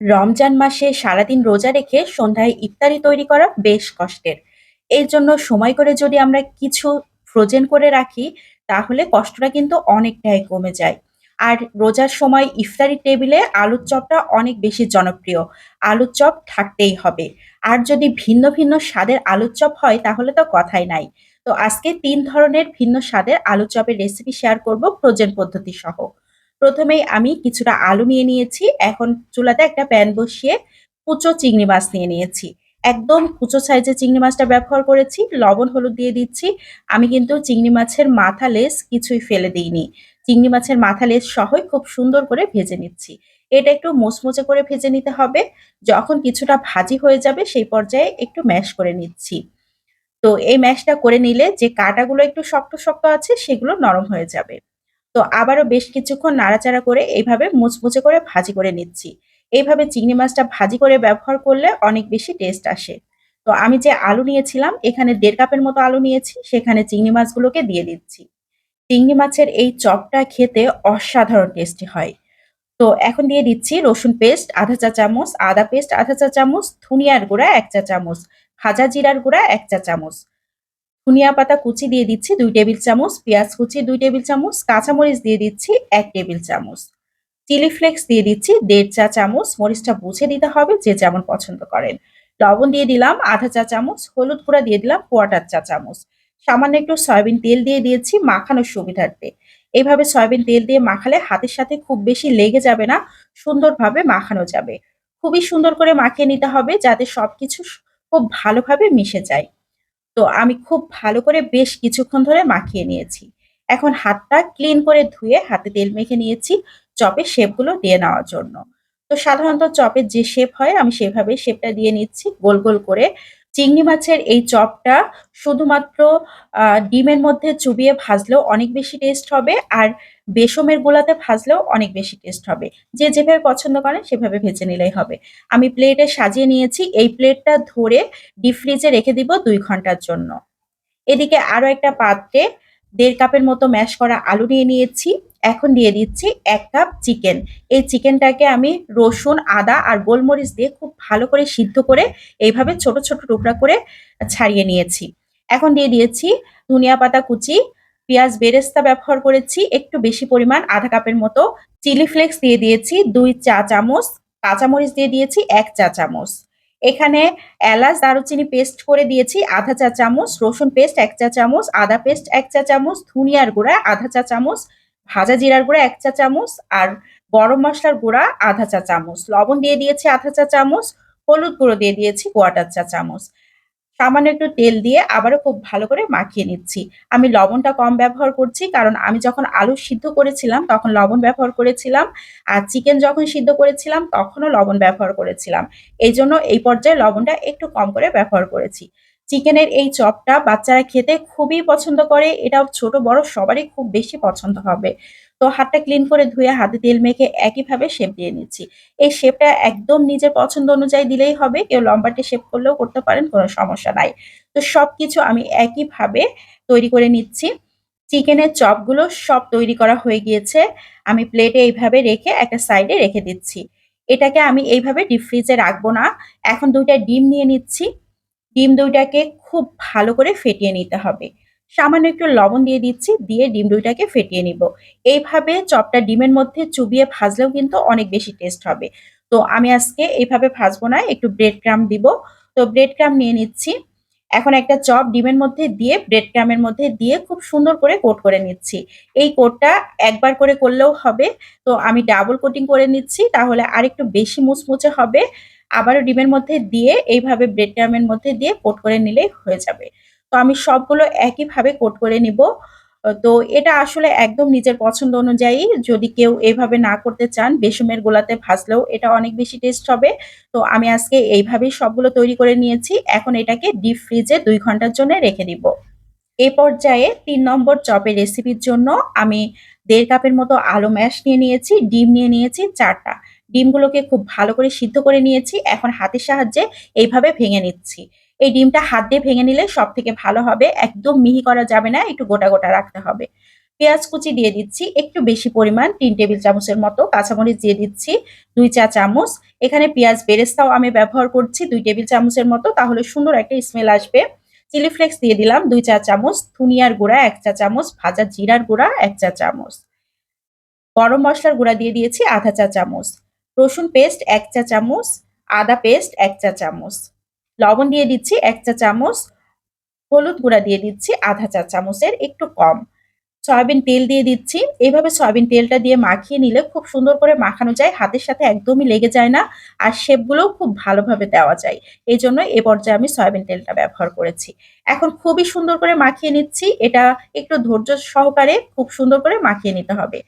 রমজান মাসে সারাদিন রোজা রেখে সন্ধ্যায় ইফতারি তৈরি করা বেশ কষ্টের। এর জন্য সময় করে যদি আমরা কিছু ফ্রোজেন করে রাখি, তাহলে কষ্টটা কিন্তু অনেকটাই কমে যায়। আর রোজার সময় ইফতারি টেবিলে আলুর চপটা অনেক বেশি জনপ্রিয়। আলুর চপ থাকতেই হবে। আর যদি ভিন্ন ভিন্ন স্বাদের আলুর চপ হয় তাহলে তো কথাই নাই। তো আজকে ৩ ধরনের ভিন্ন স্বাদের আলুর চপের রেসিপি শেয়ার করব ফ্রোজেন পদ্ধতি সহ। প্রথমেই আমি কিছুটা আলু নিয়ে নিয়েছি। এখন চুলাতে একটা প্যান বসিয়ে কুচো চিংড়ি মাছ নিয়ে নিয়েছি। একদম কুচো সাইজের চিংড়ি মাছটা ব্যবহার করেছি। লবণ হলুদ দিয়ে দিচ্ছি। আমি কিন্তু চিংড়ি মাছের মাথা লেজ কিছুই ফেলে দিইনি। চিংড়ি মাছের মাথা লেজ সহই খুব সুন্দর করে ভেজে নিচ্ছি। এটা একটু মুচমুচে করে ভেজে নিতে হবে। যখন কিছুটা ভাজি হয়ে যাবে সেই পর্যায়ে একটু ম্যাশ করে নিচ্ছি। তো এই ম্যাশটা করে নিলে যে কাঁটাগুলো একটু শক্ত শক্ত আছে সেগুলো নরম হয়ে যাবে। তো আবারও বেশ কিছুক্ষণ নাড়াচাড়া করে এইভাবে মুচমুচে করে ভাজি করে নিচ্ছি। এইভাবে চিংড়ি মাছটা ভাজি করে ব্যবহার করলে অনেক বেশি টেস্ট আসে। তো আমি যে আলু নিয়েছিলাম এখানে ১.৫ কাপের মতো আলু নিয়েছি, সেখানে চিংড়ি মাছগুলোকে দিয়ে দিচ্ছি। চিংড়ি মাছের এই চপটা খেতে অসাধারণ টেস্টি হয়। তো এখন দিয়ে দিচ্ছি রসুন পেস্ট ১/২ চা চামচ, আদা পেস্ট ১/২ চা চামচ, ধনিয়ার গুঁড়া ১ চা চামচ, ভাজা জিরার গুঁড়া ১ চা চামচ, ধনিয়া পাতা কুচি দিয়ে দিচ্ছি ২ টেবিল চামচ, পেঁয়াজ কুচি ২ টেবিল চামচ, কাঁচামরিচ দিয়ে দিচ্ছি ১ টেবিল চামচ, চিলি ফ্লেক্স দিয়ে দিচ্ছি ১.৫ চা চামচ। মরিচটা বুঝে দিতে হবে যে যেমন পছন্দ করেন। লবণ দিয়ে দিলাম ১/২ চা চামচ, হলুদ গুঁড়া দিয়ে দিলাম ১/৪ চা চামচ। সামান্য একটু সয়াবিন তেল দিয়ে দিয়েছি মাখানোর সুবিধার্থে। এভাবে সয়াবিন তেল দিয়ে মাখালে হাতের সাথে খুব বেশি লেগে যাবে না, সুন্দরভাবে মাখানো যাবে। খুবই সুন্দর করে মাখিয়ে নিতে হবে যাতে সবকিছু খুব ভালোভাবে মিশে যায়। তো আমি খুব ভালো করে বেশ কিছুক্ষণ ধরে মাখিয়ে নিয়েছি। এখন হাতটা ক্লিন করে ধুয়ে হাতে তেল মেখে নিয়েছি চপের শেপগুলো দিয়ে নেওয়ার জন্য। তো সাধারণত চপের যে শেপ হয় আমি সেভাবেই শেপটা দিয়ে নিচ্ছি গোল, গোল করে। চিংড়ি মাছের এই চপটা শুধুমাত্র ডিমের মধ্যে চুবিয়ে ভাজলেও অনেক বেশি টেস্ট হবে। আর বেসমের গোলাতে ভাজলেও অনেক বেশি টেস্ট হবে। যে যেভাবে পছন্দ করেন সেভাবে ভেজে নিলেই হবে। আমি প্লেটে সাজিয়ে নিয়েছি। এই প্লেটটা ধরে ডিপ ফ্রিজে রেখে দিব ২ ঘন্টার জন্য। এদিকে আরো একটা পাত্রে ১.৫ কাপের মতো ম্যাশ করা আলু নিয়ে নিয়েছি। এখন দিয়ে দিচ্ছি ১ কাপ চিকেন। এই চিকেনটাকে আমি রসুন, আদা আর গোলমরিচ দিয়ে খুব ভালো করে সিদ্ধ করে এইভাবে ছোট, ছোট টুকরা করে ছাড়িয়ে নিয়েছি। এখন দিয়ে দিয়েছি ধনিয়া পাতা কুচি, পেঁয়াজ বেরেস্তা ব্যবহার করেছি একটু বেশি পরিমাণ ১/২ কাপের মতো। চিলি ফ্লেক্স দিয়ে দিয়েছি ২ চা চামচ, কাঁচামরিচ দিয়ে দিয়েছি ১ চা চামচ। এখানে এলাচ, দারুচিনি পেস্ট করে দিয়েছি ১/২ চা চামচ, রসুন পেস্ট ১ চা চামচ, আদা পেস্ট ১ চা চামচ, ধনিয়ার গুঁড়া ১/২ চা চামচ, ভাজা জিরার গুঁড়া ১ চা চামচ আর গরম মসলার গুঁড়া ১/২ চা চামচ। লবণ দিয়ে দিয়েছি ১/২ চা চামচ, হলুদ গুঁড়ো দিয়ে দিয়েছি ১/৪ চা চামচ। সামান্য একটু তেল দিয়ে আবারও খুব ভালো করে মাখিয়ে নিচ্ছি। আমি লবণটা কম ব্যবহার করছি কারণ আমি যখন আলু সিদ্ধ করেছিলাম তখন লবণ ব্যবহার করেছিলাম। আর চিকেন যখন সিদ্ধ করেছিলাম তখনও লবণ ব্যবহার করেছিলাম। এইজন্য এই পর্যায়ে লবণটা একটু কম করে ব্যবহার করেছি। চিকেনের এই চপটা বাচ্চারা খেতে খুবই পছন্দ করে। এটা ছোট বড় সবারই খুব বেশি পছন্দ হবে। তো হাতটা ক্লিন করে ধুয়ে হাতে তেল মেখে একইভাবে শেপ দিয়ে নিচ্ছি। এই শেপটা একদম নিজের পছন্দ অনুযায়ী দিলেই হবে। কেউ লম্বাটে শেপ করলেও করতে পারেন, কোনো সমস্যা নাই। তো সবকিছু আমি একইভাবে তৈরি করে নিচ্ছি। চিকেনের চপগুলো সব তৈরি করা হয়ে গিয়েছে। আমি প্লেটে এইভাবে রেখে একটা সাইডে রেখে দিচ্ছি। এটাকে আমি এইভাবে ডিপ ফ্রিজে রাখবো না। এখন ২ টা ডিম নিয়ে নিচ্ছি। ডিম ২ টাকে খুব ভালো করে ফেটিয়ে নিতে হবে। সামান্য একটু লবণ দিয়ে দিচ্ছি, দিয়ে ডিম ২ টাকে ফেটিয়ে নিব। এইভাবে চপটা ডিমের মধ্যে চুবিয়ে ভাজলেও কিন্তু অনেক বেশি টেস্ট হবে। তো আমি আজকে এইভাবে ভাজবো না, একটু ব্রেড ক্রাম্ব দিব। তো ব্রেড ক্রাম্ব নিয়ে নিচ্ছি। এখন একটা চপ ডিমের মধ্যে দিয়ে ব্রেড ক্রাম্বের মধ্যে দিয়ে খুব সুন্দর করে কোট করে নিচ্ছি। এই কোটটা একবার করে করলেও হবে। তো আমি ডাবল কোটিং করে নিচ্ছি, তাহলে আরেকটু বেশি মুচমুচে হবে। আবারও ডিমের মধ্যে দিয়ে এইভাবে ব্রেড ক্রাম্বের মধ্যে দিয়ে কোট করে নিলেই হয়ে যাবে। তো আমি সবগুলো একইভাবে কোট করে নিব। তো এটা আসলে একদম নিজের পছন্দ অনুযায়ী, যদি কেউ এভাবে না করতে চান বেসমের গোলাতে ভাজলেও এটা অনেক বেশি টেস্ট হবে। তো আমি আজকে এইভাবেই সবগুলো তৈরি করে নিয়েছি। এখন এটাকে ডিপ ফ্রিজে ২ ঘন্টার জন্য রেখে দিব। এই পর্যায়ে ৩ নম্বর চপের রেসিপির জন্য আমি ১.৫ কাপের মতো আলু ম্যাশ নিয়ে নিয়েছি, ডিম নিয়ে নিয়েছি ৪ টা। ডিমগুলোকে খুব ভালো করে সিদ্ধ করে নিয়েছি। এখন হাতের সাহায্যে এইভাবে ভেঙে নিচ্ছি। এই ডিমটা হাত দিয়ে ভেঙে নিলে সবথেকে ভালো হবে। একদম মিহি করা যাবে না, একটু গোটা, গোটা রাখতে হবে। পেঁয়াজ কুচি দিয়ে দিচ্ছি একটু বেশি পরিমাণ, ৩ টেবিল চামচের মতো। কাঁচামরিচ দিয়ে দিচ্ছি ২ চা চামচ। এখানে পেঁয়াজ বেরেস্তাও আমি ব্যবহার করছি ২ টেবিল চামচের মতো, তাহলে সুন্দর একটা স্মেল আসবে। চিলি ফ্লেক্স দিয়ে দিলাম ২ চা চামচ, ধনিয়ার গুঁড়া ১ চা চামচ, ভাজা জিরার গুঁড়া ১ চা চামচ, গরম মসলার গুঁড়া দিয়ে দিয়েছি আধা চা চামচ, রসুন পেস্ট ১ চা চামচ, আদা পেস্ট ১ চা চামচ, লবণ দিয়ে দিচ্ছি ১ চা চামচ, হলুদ গুঁড়া দিয়ে দিচ্ছি আধা চা চামচের একটু কম। সয়াবিন তেল দিয়ে দিচ্ছি। এইভাবে সয়াবিন তেলটা দিয়ে মাখিয়ে নিলে খুব সুন্দর করে মাখানো যায়, হাতের সাথে একদমই লেগে যায় না, আর শেপগুলোও খুব ভালোভাবে দেওয়া যায়। এইজন্য এ পর্যায়ে আমি সয়াবিন তেলটা ব্যবহার করেছি। এখন খুবই সুন্দর করে মাখিয়ে নিচ্ছি। এটা একটু ধৈর্য সহকারে খুব সুন্দর করে মাখিয়ে নিতে হবে।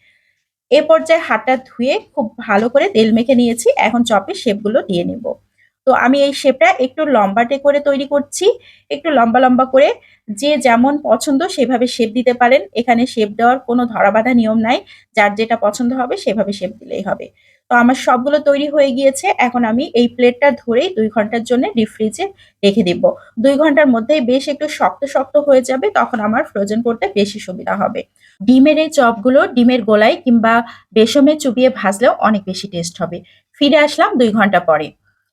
এ পর্যায়ে হাতটা ধুয়ে খুব ভালো করে তেল মেখে নিয়েছি। এখন চপের শেপগুলো দিয়ে নিব। তো আমি এই শেপটা একটু লম্বাটে করে তৈরি করছি। একটু লম্বা, লম্বা করে যে যেমন পছন্দ সেভাবে শেপ দিতে পারেন। এখানে শেপ দেওয়ার কোনো ধরাবাঁধা নিয়ম নাই। যার যেটা পছন্দ হবে সেভাবে শেপ দিলেই হবে। তো আমার সবগুলো তৈরি হয়ে গিয়েছে। এখন আমি এই প্লেটটা ধরেই ২ ঘন্টার জন্য ডিপ ফ্রিজে রেখে দিব। ২ ঘন্টার মধ্যেই বেশ একটু শক্ত, শক্ত হয়ে যাবে। তখন আমার ফ্রোজেন করতে বেশি সুবিধা হবে। ডিমের এই চপগুলো ডিমের গোলায় কিংবা বেসনে চুবিয়ে ভাজলেও অনেক বেশি টেস্ট হবে। ফিরে আসলাম ২ ঘন্টা পরে।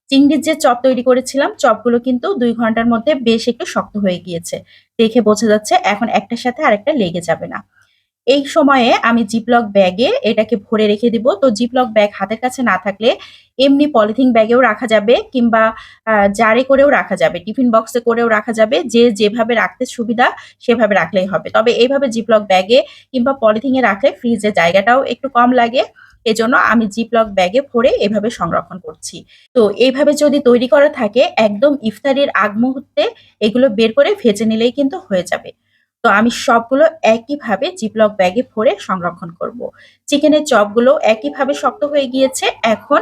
চিংড়ির যে চপ তৈরি করেছিলাম, চপগুলো কিন্তু ২ ঘন্টার মধ্যে বেশ একটু শক্ত হয়ে গিয়েছে। দেখে বোঝা যাচ্ছে এখন একটার সাথে আরেকটা লেগে যাবে না। এই সময়ে আমি জিপলক ব্যাগে এটাকে ভরে রেখে দিব। তো জিপলক ব্যাগ হাতের কাছে না থাকলে এমনি পলিথিন ব্যাগেও রাখা যাবে কিংবা জারে করেও রাখা যাবে, টিফিন বক্সে করেও রাখা যাবে। যে যেভাবে রাখতে সুবিধা সেভাবে রাখলেই হবে। তবে এইভাবে জিপলক ব্যাগে কিংবা পলিথিনে রাখলে ফ্রিজে জায়গাটাও একটু কম লাগে। এজন্য আমি জিপলক ব্যাগে ভরে এভাবে সংরক্ষণ করছি। তো এইভাবে যদি তৈরি করা থাকে একদম ইফতারির আগ মুহূর্তে এগুলো বের করে ভেজে নিলেই কিন্তু হয়ে যাবে। তো আমি সবগুলো একইভাবে জিপলক ব্যাগে ভরে সংরক্ষণ করব। চিকেনের চপগুলো একইভাবে শক্ত হয়ে গিয়েছে। এখন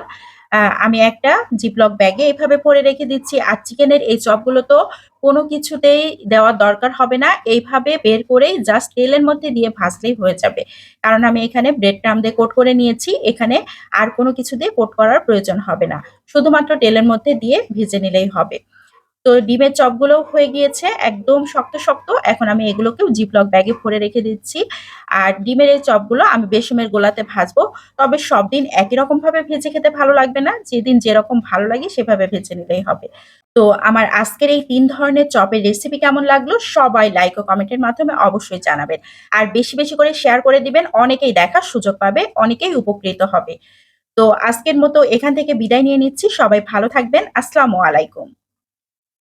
আমি একটা জিপলক ব্যাগে এভাবে ভরে রেখে দিচ্ছি। আর চিকেনের এই চপগুলো তো কোনো কিছুতেই দেওয়ার দরকার হবে না। এইভাবে বের করেই জাস্ট তেলের মধ্যে দিয়ে ভাজলেই হয়ে যাবে। কারণ আমি এখানে ব্রেড ক্রাম্ব দিয়ে কোট করে নিয়েছি। এখানে আর কোনো কিছু দিয়ে কোট করার প্রয়োজন হবে না। শুধুমাত্র তেলের মধ্যে দিয়ে ভেজে নিলেই হবে। তো ডিমের চপগুলোও হয়ে গিয়েছে একদম শক্ত, শক্ত। এখন আমি এগুলোকেও জিপলক ব্যাগে ভরে রেখে দিচ্ছি। আর ডিমের এই চপগুলো আমি বেসনের গোলাতে ভাজবো। তবে সব দিন একই রকমভাবে ভেজে খেতে ভালো লাগবে না। যেদিন যেরকম ভালো লাগে সেভাবে ভেজে নিলেই হবে। তো আমার আজকের এই ৩ ধরনের চপের রেসিপি কেমন লাগলো? সবাই লাইক ও কমেন্টের মাধ্যমে অবশ্যই জানাবেন। আর বেশি, বেশি করে শেয়ার করে দিবেন। অনেকেই দেখার সুযোগ পাবে, অনেকেই উপকৃত হবে। তো আজকের মতো এখান থেকে বিদায় নিয়ে নিচ্ছি। সবাই ভালো থাকবেন। আসসালামু আলাইকুম।